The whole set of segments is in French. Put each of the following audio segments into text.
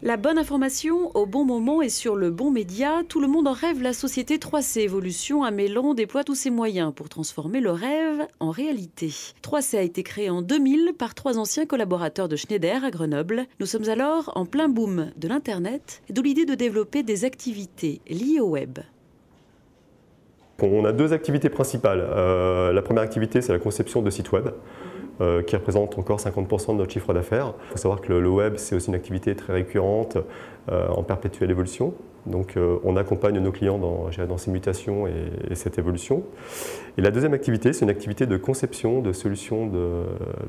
La bonne information au bon moment et sur le bon média, tout le monde en rêve. La société 3C Evolution à Mélan déploie tous ses moyens pour transformer le rêve en réalité. 3C a été créé en 2000 par 3 anciens collaborateurs de Schneider à Grenoble. Nous sommes alors en plein boom de l'Internet, d'où l'idée de développer des activités liées au web. On a 2 activités principales. La première activité, c'est la conception de sites web, qui représente encore 50% de notre chiffre d'affaires. Il faut savoir que le web, c'est aussi une activité très récurrente, en perpétuelle évolution. Donc on accompagne nos clients dans ces mutations et cette évolution. Et la deuxième activité, c'est une activité de conception de solutions de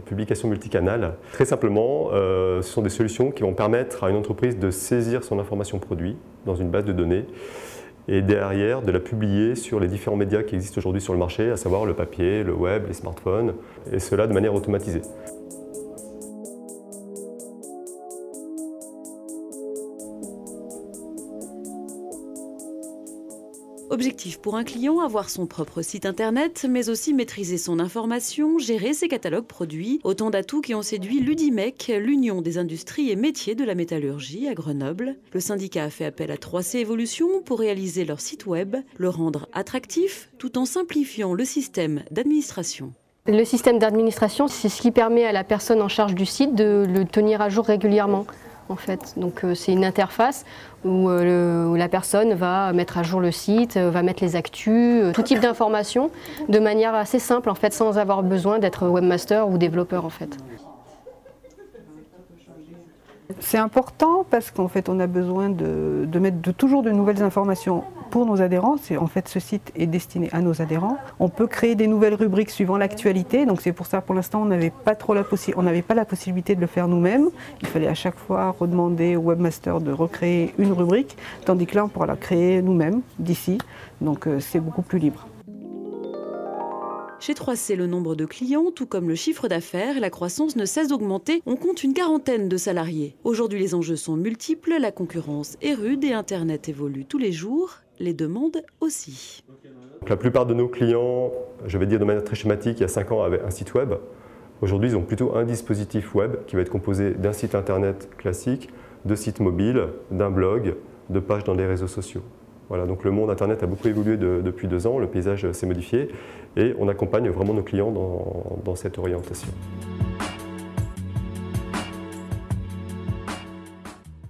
publication multicanal. Très simplement, ce sont des solutions qui vont permettre à une entreprise de saisir son information produit dans une base de données et derrière de la publier sur les différents médias qui existent aujourd'hui sur le marché, à savoir le papier, le web, les smartphones, et cela de manière automatisée. Objectif pour un client, avoir son propre site internet, mais aussi maîtriser son information, gérer ses catalogues produits. Autant d'atouts qui ont séduit l'Udimec, l'Union des industries et métiers de la métallurgie à Grenoble. Le syndicat a fait appel à 3C Evolution pour réaliser leur site web, le rendre attractif tout en simplifiant le système d'administration. Le système d'administration, c'est ce qui permet à la personne en charge du site de le tenir à jour régulièrement. En fait. Donc c'est une interface où la personne va mettre à jour le site, va mettre les actus, tout type d'informations de manière assez simple en fait, sans avoir besoin d'être webmaster ou développeur en fait. C'est important parce qu'en fait on a besoin de mettre toujours de nouvelles informations pour nos adhérents. En fait ce site est destiné à nos adhérents. On peut créer des nouvelles rubriques suivant l'actualité, donc c'est pour ça pour l'instant on n'avait pas la possibilité de le faire nous-mêmes. Il fallait à chaque fois redemander au webmaster de recréer une rubrique, tandis que là on pourra la créer nous-mêmes d'ici, donc c'est beaucoup plus libre. Chez 3C, le nombre de clients, tout comme le chiffre d'affaires et la croissance ne cesse d'augmenter. On compte une quarantaine de salariés. Aujourd'hui, les enjeux sont multiples, la concurrence est rude et Internet évolue tous les jours, les demandes aussi. La plupart de nos clients, je vais dire de manière très schématique, il y a 5 ans avaient un site web. Aujourd'hui, ils ont plutôt un dispositif web qui va être composé d'un site Internet classique, de sites mobiles, d'un blog, de pages dans les réseaux sociaux. Voilà, donc le monde Internet a beaucoup évolué depuis 2 ans, le paysage s'est modifié et on accompagne vraiment nos clients dans cette orientation.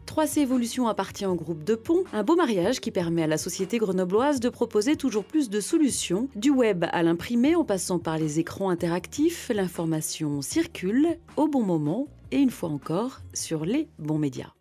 3C Evolution appartient au groupe De Pont, un beau mariage qui permet à la société grenobloise de proposer toujours plus de solutions. Du web à l'imprimé en passant par les écrans interactifs, l'information circule au bon moment et une fois encore sur les bons médias.